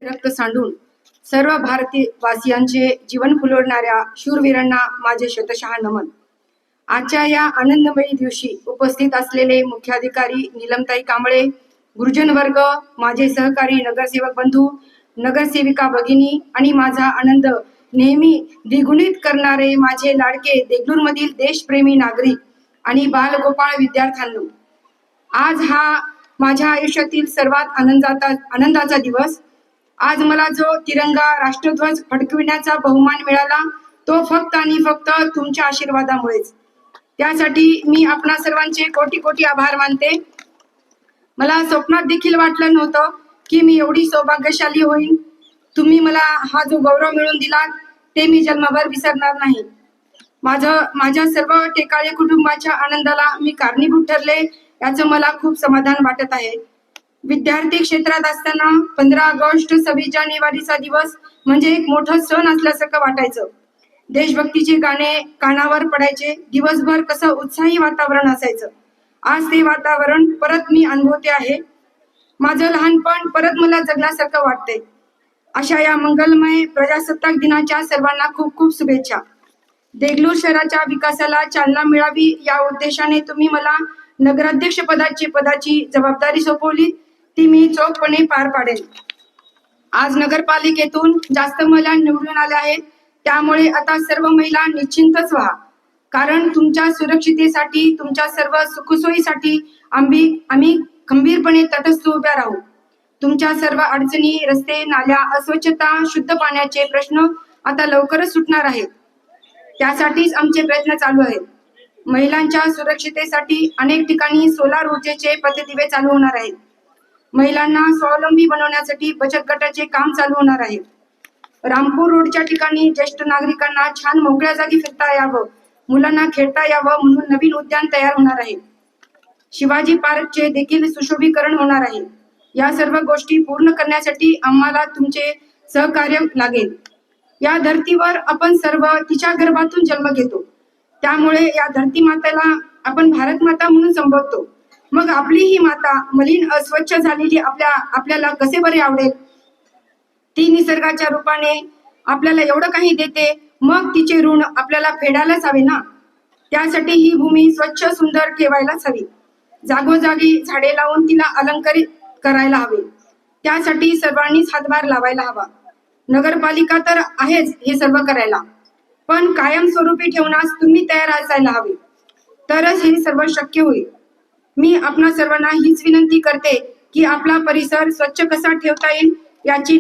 रक्त सांडून सर्व भारतीयवासियांचे जीवन फुलवणाऱ्या शूरवीरांना माझे शतशः नमन. आजच्या या आनंदमयी दिवशी उपस्थित असलेले मुख्याधिकारी नीलमताई कांबळे, गुरुजन वर्ग, माझे सहकारी नगरसेवक बंधू, नगरसेविका भगिनी आणि माझा आनंद नेहमी द्विगुणित करणारे माझे लाडके देगलूरमधील देशप्रेमी नागरिक आणि बालगोपाळ विद्यार्थ्यांनो, आज हा माझ्या आयुष्यातील सर्वात आनंदाचा दिवस. आज मला जो तिरंगा राष्ट्रध्वज फडकविण्याचा बहुमान मिळाला तो फक्त आणि फक्त तुमच्या आशीर्वादामुळेच. त्यासाठी मी आपणा सर्वांचे कोटी कोटी आभार मानते. मला स्वप्नात देखील वाटलं नव्हतं की मी एवढी सौभाग्यशाली होईन. तुम्ही मला हा जो गौरव मिळवून दिला ते मी जन्मभर विसरणार नाही. माझ्या सर्व टेकाळे कुटुंबाच्या आनंदाला मी कारणीभूत ठरले याचं मला खूप समाधान वाटत आहे. विद्यार्थी क्षेत्रात असताना 15 ऑगस्ट 26 जानेवारीचा दिवस म्हणजे एक मोठा सण असल्यासारखं वाटायचं. देशभक्तीचे गाणे कानावर पडायचे, दिवसभर कसं उत्साही वातावरण असायचं. आज ते वातावरण परत मी अनुभवते आहे. माझं लहानपण परत मला जगल्यासारखं वाटतंय. अशा या मंगलमय प्रजासत्ताक दिनाच्या सर्वांना खूप खूप शुभेच्छा. देगलूर शहराच्या विकासाला चालना मिळावी या उद्देशाने तुम्ही मला नगराध्यक्ष पदाची जबाबदारी सोपवली, ती मी चोखपणे पार पाडेल. आज नगरपालिकेतून जास्त महिला निवडून आल्या आहेत, त्यामुळे आता सर्व महिला निश्चिंतच व्हा, कारण तुमच्या सुरक्षितेसाठी, तुमच्या सर्व सुखसोयीसाठी आम्ही खंबीरपणे तटस्थ उभ्या राहू. तुमच्या सर्व अडचणी, रस्ते, नाल्या, अस्वच्छता, शुद्ध पाण्याचे प्रश्न आता लवकरच सुटणार आहेत. त्यासाठीच आमचे प्रयत्न चालू आहेत. महिलांच्या सुरक्षितेसाठी अनेक ठिकाणी सोलार ऊर्जेचे पथदिवे चालू होणार आहेत. महिलांना स्वावलंबी बनवण्यासाठी बचत गटाचे काम चालू होणार आहे. रामपूर रोडच्या ठिकाणी ज्येष्ठ नागरिकांना छान मोकळ्या जागी फिरता यावं, मुलांना खेळता यावं म्हणून नवीन उद्यान तयार होणार आहे. शिवाजी पार्कचे देखील सुशोभीकरण होणार आहे. या सर्व गोष्टी पूर्ण करण्यासाठी आम्हाला तुमचे सहकार्य लागेल. या धर्तीवर आपण सर्व तिच्या गर्भातून जन्म घेतो, त्यामुळे या धरती मातेला आपण भारत माता म्हणून संबोधतो. मग आपली ही माता मलिन अस्वच्छ झालेली आपल्याला कसे बरे आवडेल? ती निसर्गाच्या रूपाने आपल्याला एवढं काही देते, मग तिचे ऋण आपल्याला फेडायलाच हवे ना. त्यासाठी ही भूमी स्वच्छ सुंदर ठेवायलाच हवी. जागोजागी झाडे लावून तिला अलंकारित करायला हवे. त्यासाठी सर्वांनीच हातभार लावायला हवा. नगरपालिका तर आहेच हे सर्व करायला, पण कायमस्वरूपी ठेवण्यास तुम्ही तयार असायला हवे, तरच हे सर्व शक्य होईल. मी आपणा सर्वांना हीच विनंती करते की आपला परिसर स्वच्छ कसा ठेवता येईल याची